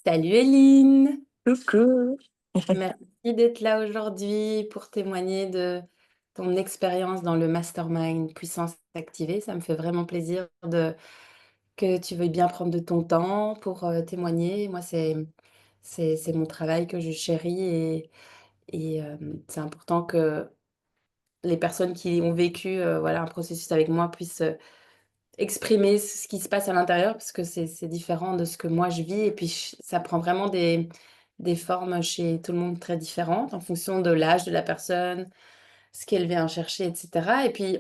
Salut Eline, Coucou. merci d'être là aujourd'hui pour témoigner de ton expérience dans le mastermind Puissance Activée. Ça me fait vraiment plaisir que tu veuilles bien prendre de ton temps pour témoigner. Moi, c'est mon travail que je chéris et c'est important que les personnes qui ont vécu voilà, un processus avec moi puissent exprimer ce qui se passe à l'intérieur parce que c'est différent de ce que moi je vis et puis ça prend vraiment des formes chez tout le monde très différentes en fonction de l'âge de la personne, ce qu'elle vient chercher, etc. Et puis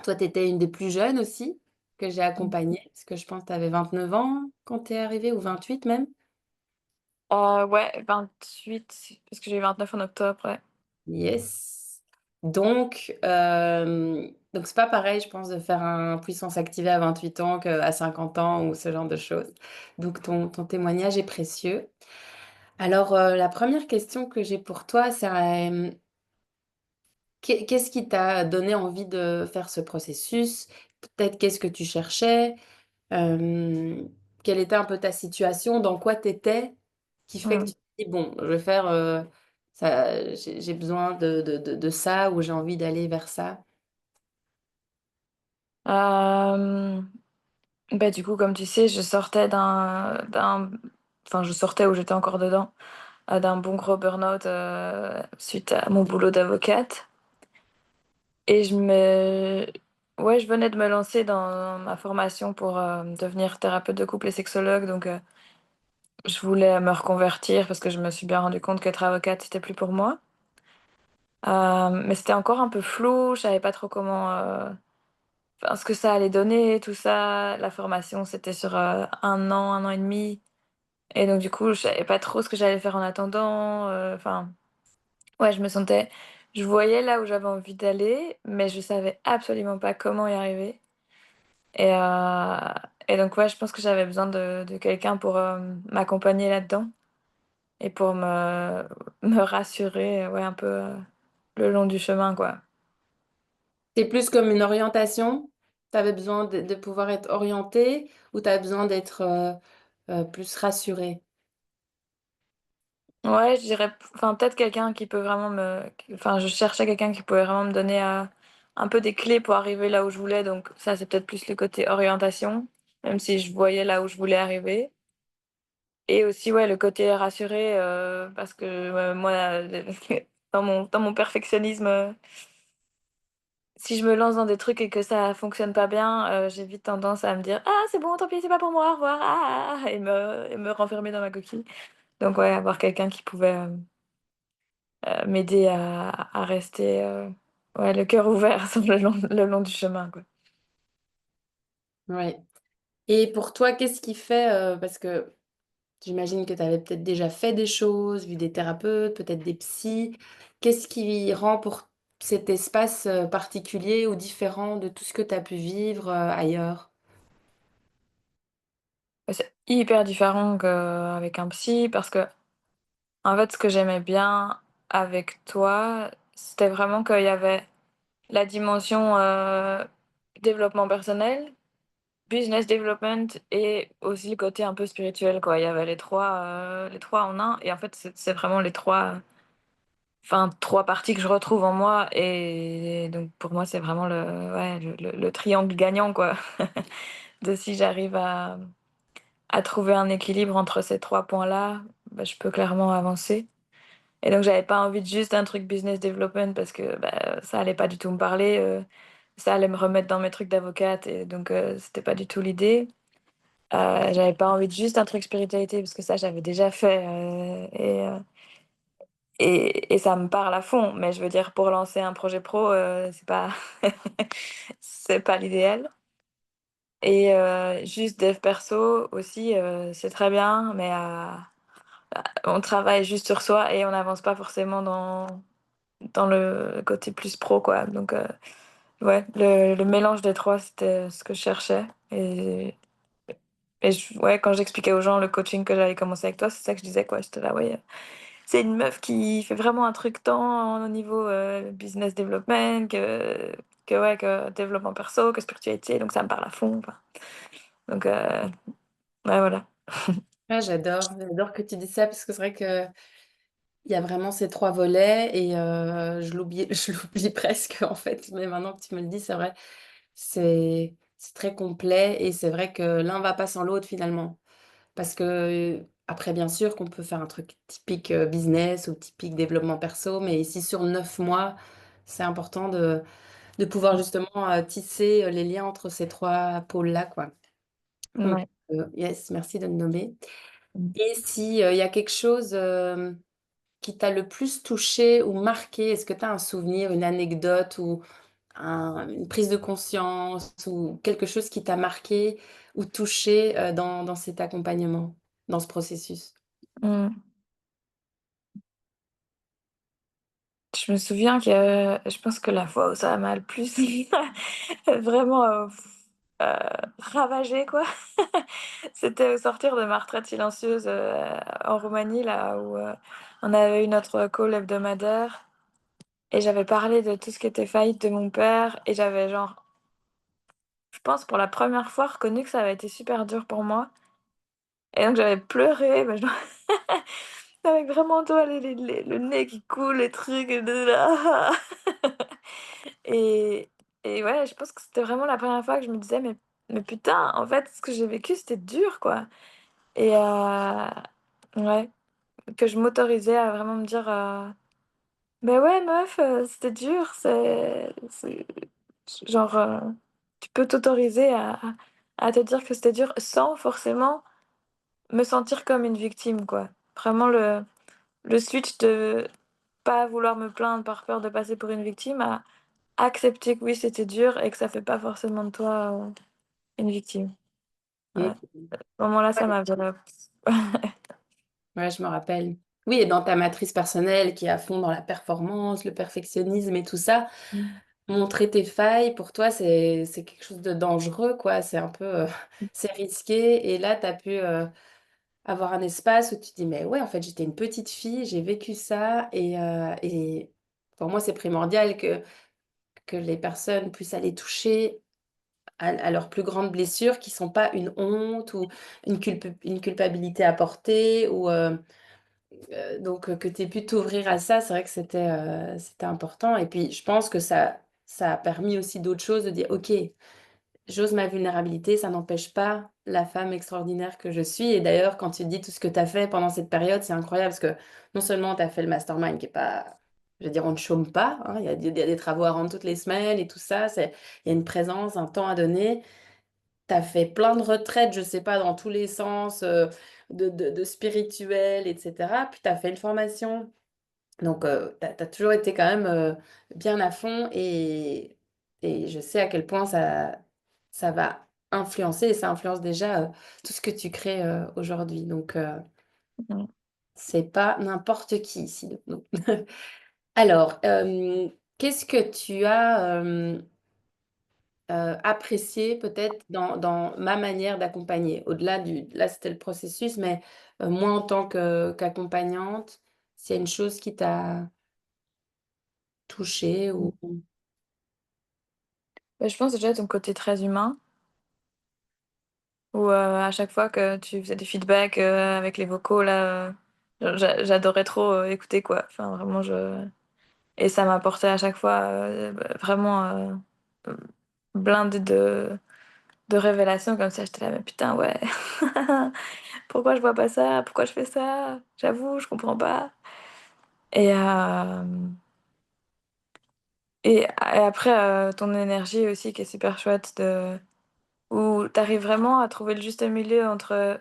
toi, tu étais une des plus jeunes aussi que j'ai accompagnée parce que je pense que tu avais 29 ans quand tu es arrivée ou 28 même. Ouais, 28 parce que j'ai eu 29 en octobre, ouais. Yes. Donc c'est pas pareil, je pense, de faire un puissance activée à 28 ans qu'à 50 ans ou ce genre de choses. Donc ton témoignage est précieux. Alors, la première question que j'ai pour toi, c'est, qu'est-ce qui t'a donné envie de faire ce processus? Peut-être qu'est-ce que tu cherchais? Hem, Quelle était un peu ta situation? Dans quoi tu étais? Qui fait que Mmh. tu te dis: «Bon, je vais faire, ça, j'ai besoin de ça» ou «J'ai envie d'aller vers ça»? Hem, du coup, comme tu sais, je sortais je sortais ou j'étais encore dedans, d'un bon gros burn-out, suite à mon boulot d'avocate et je venais de me lancer dans ma formation pour, devenir thérapeute de couple et sexologue donc je voulais me reconvertir parce que je me suis bien rendu compte qu'être avocate, c'était plus pour moi. Mais c'était encore un peu flou, je savais pas trop enfin, ce que ça allait donner, tout ça. La formation, c'était sur, 1 an et demi et donc du coup, je savais pas trop ce que j'allais faire en attendant, ouais, je voyais là où j'avais envie d'aller, mais je savais absolument pas comment y arriver et heu et donc ouais, je pense que j'avais besoin de quelqu'un pour, m'accompagner là-dedans et pour me rassurer, ouais, un peu, le long du chemin, quoi. C'est plus comme une orientation? Tu avais besoin de pouvoir être orientée ou tu as besoin d'être, plus rassurée? Ouais, je dirais peut-être quelqu'un qui peut vraiment je cherchais quelqu'un qui pouvait vraiment me donner, un peu des clés pour arriver là où je voulais, donc ça, c'est peut-être plus le côté orientation, même si je voyais là où je voulais arriver et aussi, ouais, le côté rassuré, parce que, moi, dans mon perfectionnisme, si je me lance dans des trucs et que ça fonctionne pas bien, j'ai vite tendance à me dire: «Ah, c'est bon, tant pis, c'est pas pour moi, au revoir, ah, ah, ah» et me renfermer dans ma coquille, donc ouais, avoir quelqu'un qui pouvait, m'aider à rester, ouais, le cœur ouvert sur le long du chemin, quoi. Ouais. Et pour toi, qu'est-ce qui fait, parce que j'imagine que tu avais peut-être déjà fait des choses, vu des thérapeutes, peut-être des psys. Qu'est-ce qui rend pour cet espace, particulier ou différent de tout ce que tu as pu vivre, ailleurs? Ouais, c'est hyper différent qu'avec un psy parce que en fait, ce que j'aimais bien avec toi, c'était vraiment qu'il y avait la dimension, développement personnel, business development et aussi le côté un peu spirituel, quoi. Il y avait les trois en un et en fait, c'est vraiment les 3. Enfin, 3 parties que je retrouve en moi et donc pour moi, c'est vraiment le triangle gagnant, quoi. De si j'arrive à trouver un équilibre entre ces 3 points-là, je peux clairement avancer et donc j'avais pas envie de juste un truc business development parce que, ça allait pas du tout me parler, ça allait me remettre dans mes trucs d'avocate et donc c'était pas du tout l'idée. J'avais pas envie de juste un truc spiritualité parce que ça, j'avais déjà fait, et ça me parle à fond, mais je veux dire pour lancer un projet pro, c'est pas c'est pas l'idéal et juste dev perso aussi, c'est très bien, mais on travaille juste sur soi et on n'avance pas forcément dans le côté plus pro, quoi, donc ouais, le mélange des 3 c'était ce que je cherchais et ouais, quand j'expliquais aux gens le coaching que j'allais commencer avec toi, c'est ça que je disais, quoi. J'étais là: «Ouais, c'est une meuf qui fait vraiment un truc tant au niveau, business development que ouais, que développement perso, que spiritualité, donc ça me parle à fond, enfin, donc ouais, voilà. Ah, j'adore que tu dises ça parce que c'est vrai qu'il y a vraiment ces 3 volets et je l'oublie je l'oublie presque en fait, mais maintenant que tu me le dis, c'est vrai, c'est très complet et c'est vrai que l'un va pas sans l'autre finalement. Parce que, après bien sûr qu'on peut faire un truc typique, business ou typique développement perso, mais ici sur 9 mois, c'est important de pouvoir justement, tisser, les liens entre ces 3 pôles-là, quoi. Donc, Ouais. yes, merci de le nommer. Mmh. Et si, il y a quelque chose, qui t'a le plus touché ou marqué, est-ce que tu as un souvenir, une anecdote ou une prise de conscience ou quelque chose qui t'a marqué ou touché, dans cet accompagnement, dans ce processus? Mmh. Je me souviens que je pense que la fois où ça m'a le plus vraiment, heu, ravagée quoi, c'était au sortir de ma retraite silencieuse, en Roumanie là où, on avait eu notre call hebdomadaire et j'avais parlé de tout ce qui était faillite de mon père et j'avais genre, je pense pour la première fois reconnu que ça avait été super dur pour moi et donc j'avais pleuré, mais genre avec vraiment, toi le nez qui coule, les trucs et de là. Et et ouais, je pense que c'était vraiment la première fois que je me disais: «Mais putain, en fait, ce que j'ai vécu, c'était dur, quoi» et ouais, que je m'autorisais à vraiment me dire, «Beh, ouais, meuf, c'était dur, c'est» genre, tu peux t'autoriser à te dire que c'était dur sans forcément me sentir comme une victime, quoi. Vraiment le switch de pas vouloir me plaindre par peur de passer pour une victime à accepter que oui, c'était dur et que ça fait pas forcément de toi, une victime. Ouais. À Mmh. ce moment-là, ça Ouais, m'avait ouais, je me rappelle. Oui et dans ta matrice personnelle qui est à fond dans la performance, le perfectionnisme et tout ça, Mmh. montrer tes failles pour toi, c'est quelque chose de dangereux, quoi. C'est un peu, c'est risqué et là, tu as pu, avoir un espace où tu te dis: «Mais ouais, en fait, j'étais une petite fille, j'ai vécu ça» et pour moi, c'est primordial que les personnes puissent aller toucher à leurs plus grandes blessures qui sont pas une honte ou une culpabilité à porter ou donc que tu aies pu t'ouvrir à ça, c'est vrai que c'était important et puis je pense que ça a permis aussi d'autres choses, de dire: «OK, j'ose ma vulnérabilité, ça n'empêche pas la femme extraordinaire que je suis» et d'ailleurs, quand tu dis tout ce que tu as fait pendant cette période, c'est incroyable parce que non seulement tu as fait le mastermind qui est pas je veux dire, on ne chôme pas, hein, il y a des travaux à rendre toutes les semaines et tout ça, il y a une présence, un temps à donner. Tu as fait plein de retraites, je sais pas, dans tous les sens, de spirituel et cetera. Puis tu as fait une formation. Donc tu as toujours été quand même, bien à fond et je sais à quel point ça va influencer et ça influence déjà, tout ce que tu crées, aujourd'hui. Donc Mmh. c'est pas n'importe qui ici, donc non. Alors, qu'est-ce que tu as, apprécié peut-être dans ma manière d'accompagner? Au-delà du là, c'était le processus, mais moi en tant qu'accompagnante, s'il y a une chose qui t'a touchée ou Bah, je pense déjà ton côté très humain où, à chaque fois que tu faisais des feedbacks, avec les vocaux là, j'adorais trop, écouter quoi. Enfin vraiment je et ça m'apportait à chaque fois, vraiment, blindé de révélations comme ça. J'étais là: «Mais putain ouais, pourquoi je vois pas ça? Pourquoi je fais ça? J'avoue, je comprends pas» et et après, ton énergie aussi qui est super chouette de où tu arrives vraiment à trouver le juste milieu entre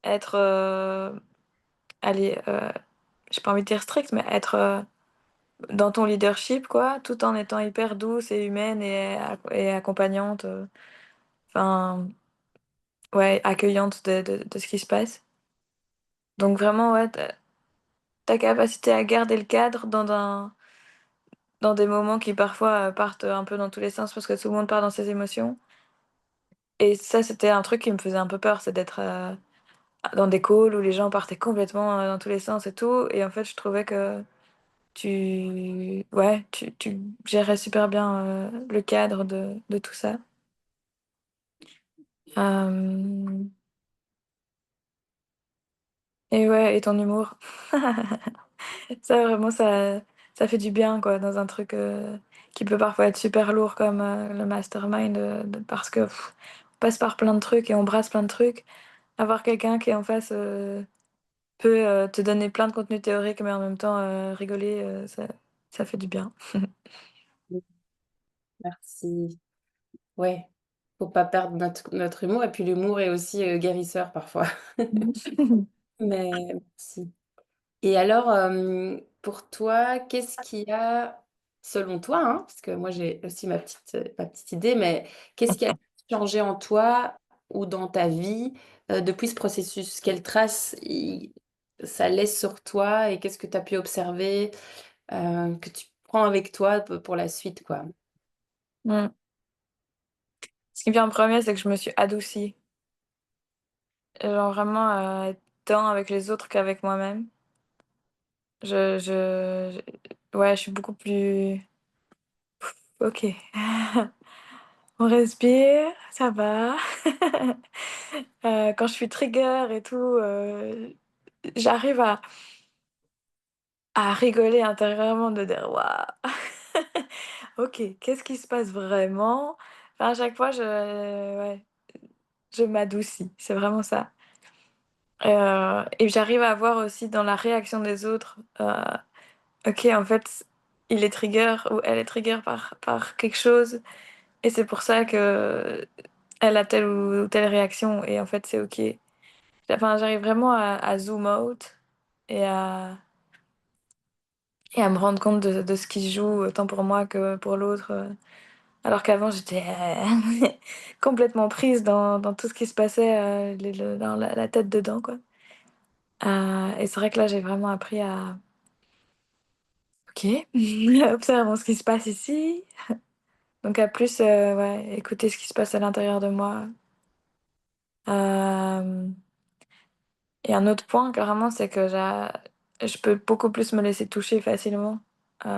être, allez, j'ai pas envie de dire strict, mais être, dans ton leadership quoi, tout en étant hyper douce et humaine et accompagnante, enfin, ouais, accueillante de ce qui se passe. Donc vraiment, ouais, ta capacité à garder le cadre dans des moments qui parfois, partent un peu dans tous les sens parce que tout le monde part dans ses émotions et ça, c'était un truc qui me faisait un peu peur, c'est d'être, dans des calls où les gens partaient complètement, dans tous les sens et tout et en fait, je trouvais que tu gérais super bien, le cadre de tout ça. Hem, Et ouais, et ton humour. Ça vraiment, ça fait du bien quoi, dans un truc, qui peut parfois être super lourd comme, le mastermind, parce que on passe par plein de trucs et on brasse plein de trucs. Avoir quelqu'un qui est en face, peut, te donner plein de contenu théorique, mais en même temps, rigoler, ça fait du bien. Mmh, merci. Ouais, faut pas perdre notre humour et puis l'humour est aussi, guérisseur parfois. Mais merci. Et alors, pour toi, qu'est-ce qui a, selon toi, hein, parce que moi j'ai aussi ma petite idée, mais qu'est-ce qui a changé en toi ou dans ta vie, depuis ce processus? Quelle trace ça laisse sur toi et qu'est-ce que tu as pu observer, que tu prends avec toi pour la suite, quoi? Mmh. Ce qui me vient en premier, c'est que je me suis adoucie. Genre vraiment, tant avec les autres qu'avec moi-même. Ouais, je suis beaucoup plus: «OK, on respire, ça va». Quand je suis trigger et tout, j'arrive à rigoler intérieurement, de dire: «Waouh! OK, qu'est-ce qui se passe vraiment?» Enfin, à chaque fois, ouais, je m'adoucis, c'est vraiment ça. Et j'arrive à voir aussi dans la réaction des autres, OK, en fait, il est trigger ou elle est trigger par quelque chose et c'est pour ça qu'elle a telle ou telle réaction et en fait, c'est OK. Enfin, j'arrive vraiment à zoom out et à me rendre compte de ce qui se joue, tant pour moi que pour l'autre, alors qu'avant j'étais, complètement prise dans tout ce qui se passait, le dans la tête dedans, quoi. Et c'est vrai que là, j'ai vraiment appris à: «OK, observons ce qui se passe ici». Donc à plus, ouais, écouter ce qui se passe à l'intérieur de moi. Hem Et un autre point carrément, c'est que je peux beaucoup plus me laisser toucher facilement. Heu,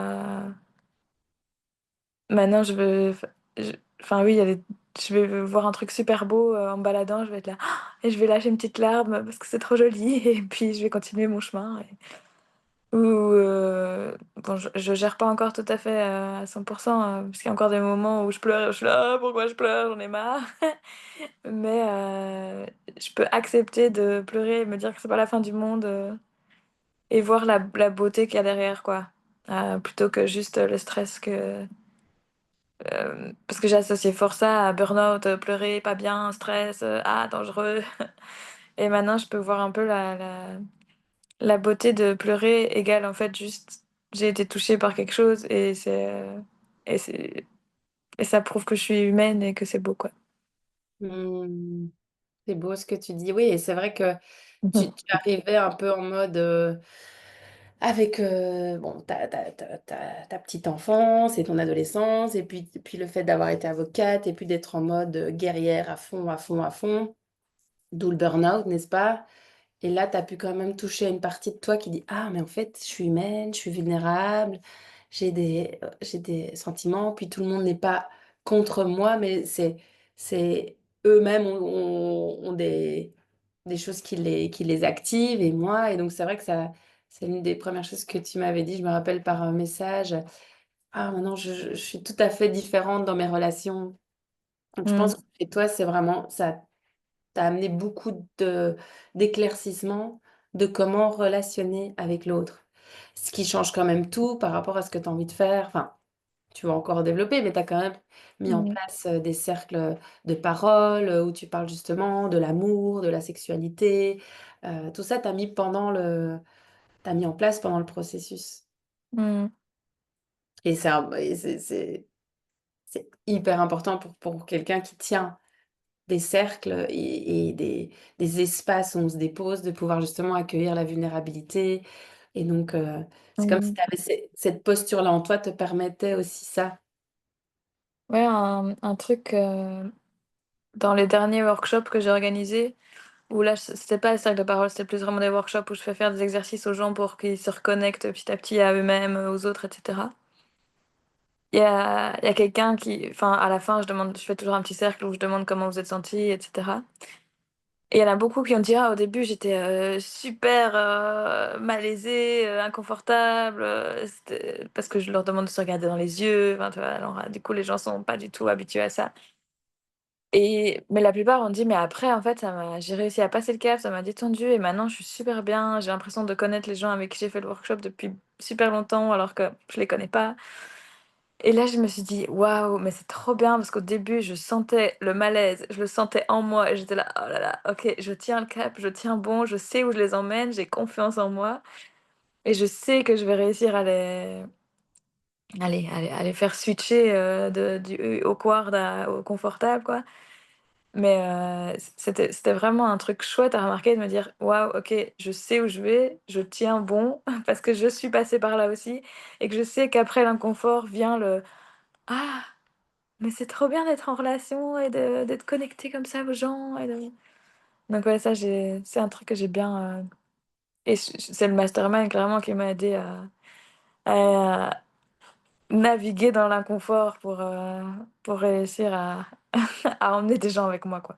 Maintenant je veux je enfin oui, il y a des je vais voir un truc super beau, en me baladant, je vais être là: «Ah!» et je vais lâcher une petite larme parce que c'est trop joli et puis je vais continuer mon chemin ou bon je gère pas encore tout à fait, à 100 parce qu'il y a encore des moments où je pleure et je suis là: «Ah pourquoi je pleure? J'en ai marre». Mais je peux accepter de pleurer et me dire que c'est pas la fin du monde, et voir la beauté qu'il y a derrière quoi. Plutôt que juste, le stress parce que j'ai associé fort ça à burn-out, pleurer, pas bien, stress, ah dangereux et maintenant je peux voir un peu la beauté de pleurer égale en fait juste j'ai été touchée par quelque chose et c'est et ça prouve que je suis humaine et que c'est beau quoi. Mmh, c'est beau ce que tu dis. Oui et c'est vrai que Mmh tu arrivais un peu en mode, avec, bon, ta petite enfance et ton adolescence et puis le fait d'avoir été avocate et puis d'être en mode, guerrière à fond, à fond, à fond, d'où le burn-out, n'est-ce pas? Et là, tu as pu quand même toucher à une partie de toi qui dit: «Ah mais en fait, je suis humaine, je suis vulnérable, j'ai des sentiments, puis tout le monde n'est pas contre moi, mais c'est eux-mêmes ont des choses qui les activent et moi» et donc c'est vrai que ça c'est une des premières choses que tu m'avais dit, je me rappelle par un message: «Ah maintenant je suis tout à fait différente dans mes relations». Donc je pense mh. que chez toi, c'est vraiment ça t'a amené beaucoup d'éclaircissements de comment relationner avec l'autre. Ce qui change quand même tout par rapport à ce que tu as envie de faire. Enfin, tu vas encore développer, mais tu as quand même mis en Mmh. place, des cercles, de parole, où tu parles justement de l'amour, de la sexualité. Tout ça, tu mis en place pendant le processus Mmh. et c'est hyper important pour quelqu'un qui tient des cercles et des espaces où on se dépose, de pouvoir justement accueillir la vulnérabilité et donc c'est comme si Mmh. tu avais cette posture-là en toi te permettait aussi ça. Ouais, un truc, dans les derniers workshops que j'ai organisés, où là, c'était pas les cercles de parole, c'était plus vraiment des workshops où je fais faire des exercices aux gens pour qu'ils se reconnectent petit à petit à eux-mêmes, aux autres et cetera. Il y a quelqu'un qui enfin, à la fin, je fais toujours un petit cercle où je demande comment vous êtes senti et cetera Et il y en a beaucoup qui ont dit: «Ah, au début, j'étais, super, malaisée, inconfortable, c'était» parce que je leur demande de se regarder dans les yeux, enfin, tu vois? Alors, du coup, les gens sont pas du tout habitués à ça mais la plupart ont dit: «Mais après, en fait, ça m'a j'ai réussi à passer le cap, ça m'a détendue et maintenant je suis super bien. J'ai l'impression de connaître les gens avec qui j'ai fait le workshop depuis super longtemps alors que je les connais pas». Et là, je me suis dit: «Waouh, mais c'est trop bien» parce qu'au début, je sentais le malaise, je le sentais en moi et j'étais là: «Oh là là, OK, je tiens le cap, je tiens bon, je sais où je les emmène, j'ai confiance en moi et je sais que je vais réussir à les faire switcher, de du awkward au confortable, quoi». Mais c'était vraiment un truc chouette à remarquer de me dire: «Waouh, OK, je sais où je vais, je tiens bon parce que je suis passée par là aussi et que je sais qu'après l'inconfort vient le: "Ah!"». Mais c'est trop bien d'être en relation et d'être connecté comme ça aux gens et de donc ouais, ça c'est un truc que j'ai bien, et c'est le mastermind clairement qui m'a aidé à naviguer dans l'inconfort pour réussir à à emmener des gens avec moi, quoi.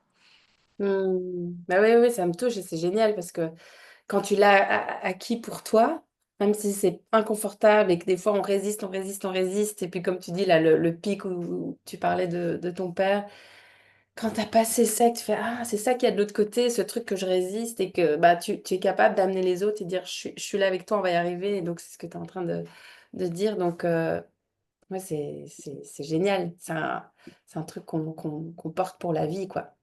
Mmh. Bah, oui, oui, ça me touche et c'est génial parce que quand tu l'as acquis pour toi, même si c'est inconfortable et que des fois on résiste, on résiste, on résiste et puis comme tu dis là, le pic où tu parlais de ton père, quand tu as passé ça et que tu fais: «Ah, c'est ça qu'il y a de l'autre côté, ce truc que je résiste» et que, bah, tu es capable d'amener les autres et dire: «Je suis là avec toi, on va y arriver» et donc c'est ce que tu es en train de dire donc ouais, c'est génial. C'est un truc qu'on porte pour la vie, quoi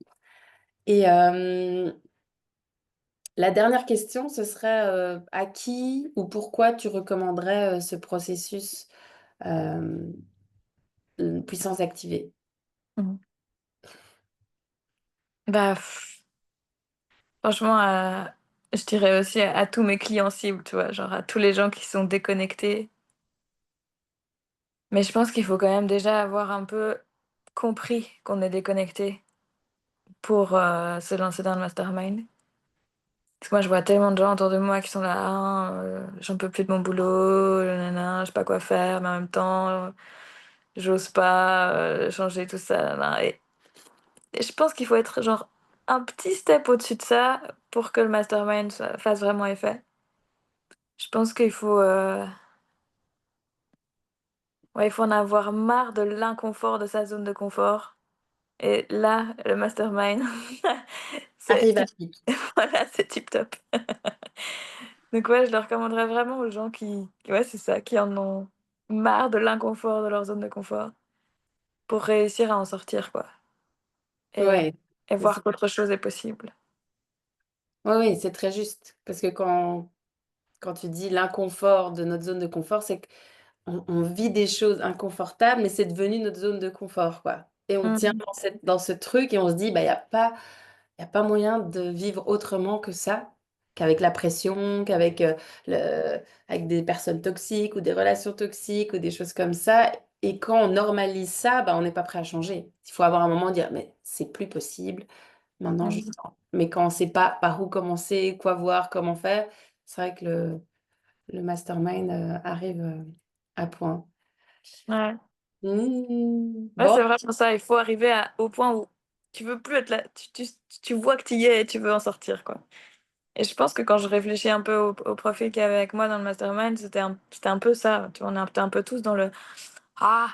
et la dernière question, ce serait, à qui ou pourquoi tu recommanderais, ce processus, hem, puissance activée? Mmh. Bah, franchement, je dirais aussi à tous mes clients cibles, tu vois? Genre à tous les gens qui sont déconnectés. Mais je pense qu'il faut quand même déjà avoir un peu compris qu'on est déconnecté pour, se lancer dans le mastermind. Parce que moi, je vois tellement de gens autour de moi qui sont là: «Ah, j'en peux plus de mon boulot, nin je sais pas quoi faire, mais en même temps, j'ose pas, changer tout ça, nin nin» et je pense qu'il faut être genre un petit step au-dessus de ça pour que le mastermind fasse vraiment effet. Je pense qu'il faut, ouais, il faut en avoir marre de l'inconfort de sa zone de confort et là, le mastermind, c'est Arrive à tip pic. voilà, c'est tip top. Donc ouais, je le recommanderais vraiment aux gens ouais, c'est ça, qui en ont marre de l'inconfort de leur zone de confort pour réussir à en sortir, quoi et Ouais, et c'est voir super. qu'autre chose est possible. Ouais, oui, c'est très juste parce que quand tu dis l'inconfort de notre zone de confort, c'est qu'on vit des choses inconfortables, mais c'est devenu notre zone de confort, quoi et on tient Mmh. dans ce truc et on se dit: «Bah, il y a pas moyen de vivre autrement que ça, qu'avec la pression, qu'avec, le avec des personnes toxiques ou des relations toxiques ou des choses comme ça et quand on normalise ça, bah, on n'est pas prêt à changer. Il faut avoir un moment dire: «Mais c'est plus possible, maintenant je Mmh. sors». Mais quand on ne sait pas par où commencer, quoi voir, comment faire, c'est vrai que le mastermind, arrive, à point. Ouais. Mmh. Ouais, Bon, c'est vraiment ça, il faut arriver au point où tu veux plus être là, tu vois que tu y es et tu veux en sortir, quoi et je pense que quand je réfléchis un peu au profil qu'il y avait avec moi dans le mastermind, c'était un peu ça, tu vois? On était un peu tous dans le: «Ah!»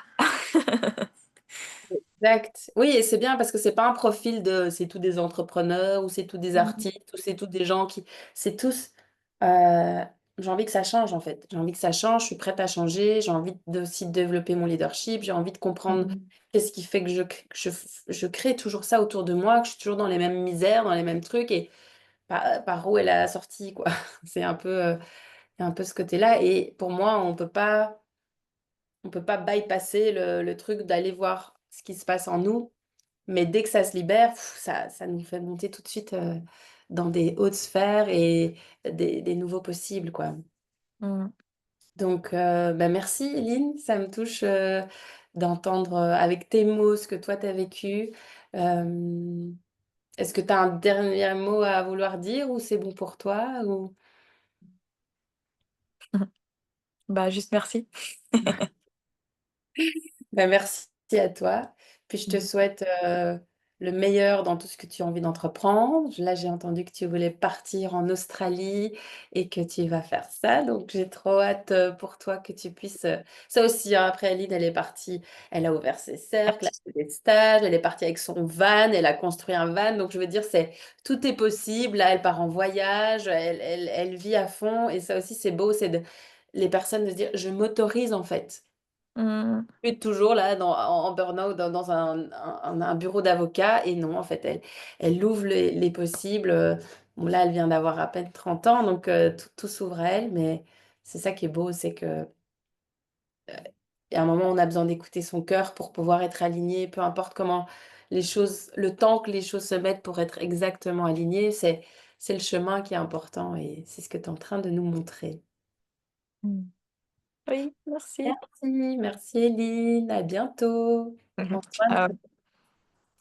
exact. Oui et c'est bien parce que c'est pas un profil de c'est tous des entrepreneurs ou c'est tous des Mmh. artistes ou c'est tous des gens qui c'est tous, j'ai envie que ça change en fait. J'ai envie que ça change, je suis prête à changer, j'ai envie de aussi développer mon leadership, j'ai envie de comprendre Mmh. qu'est-ce qui fait que je crée toujours ça autour de moi, que je suis toujours dans les mêmes misères, dans les mêmes trucs et par où est la sortie quoi? C'est un peu, il y a un peu ce côté-là et pour moi, on peut pas bypasser le truc d'aller voir ce qui se passe en nous mais dès que ça se libère, ça nous fait monter tout de suite, dans des hautes sphères et des nouveaux possibles, quoi. Mmh. Donc bah, merci Eline, ça me touche, d'entendre, avec tes mots ce que toi tu as vécu. Hem, est-ce que tu as un dernier mot à vouloir dire ou c'est bon pour toi? Ou Bah, juste merci. bah, merci à toi. Puis je te Mmh. souhaite, le meilleur dans tout ce que tu as envie d'entreprendre. Là, j'ai entendu que tu voulais partir en Australie et que tu vas faire ça, donc j'ai trop hâte, pour toi que tu puisses, ça aussi, hein, après Aline, elle est partie, elle a ouvert ses cercles, elle a fait des stages, elle est partie avec son van, elle a construit un van, donc je veux dire, c'est tout est possible. Là, elle part en voyage, elle vit à fond et ça aussi, c'est beau, c'est de les personnes de se dire: «Je m'autorise, en fait». Mmh. Plus toujours là en burn-out dans un bureau d'avocat et non, en fait, elle ouvre les possibles, bon là, elle vient d'avoir à peine 30 ans donc tout s'ouvre à elle, mais c'est ça qui est beau, c'est qu'il y a un moment, on a besoin d'écouter son cœur pour pouvoir être aligné, peu importe comment les choses le temps que les choses se mettent pour être exactement aligné, c'est le chemin qui est important et c'est ce que tu es en train de nous montrer. Mmh. Oui, merci. Merci, merci Eline, à bientôt. Prends soin de Ciao.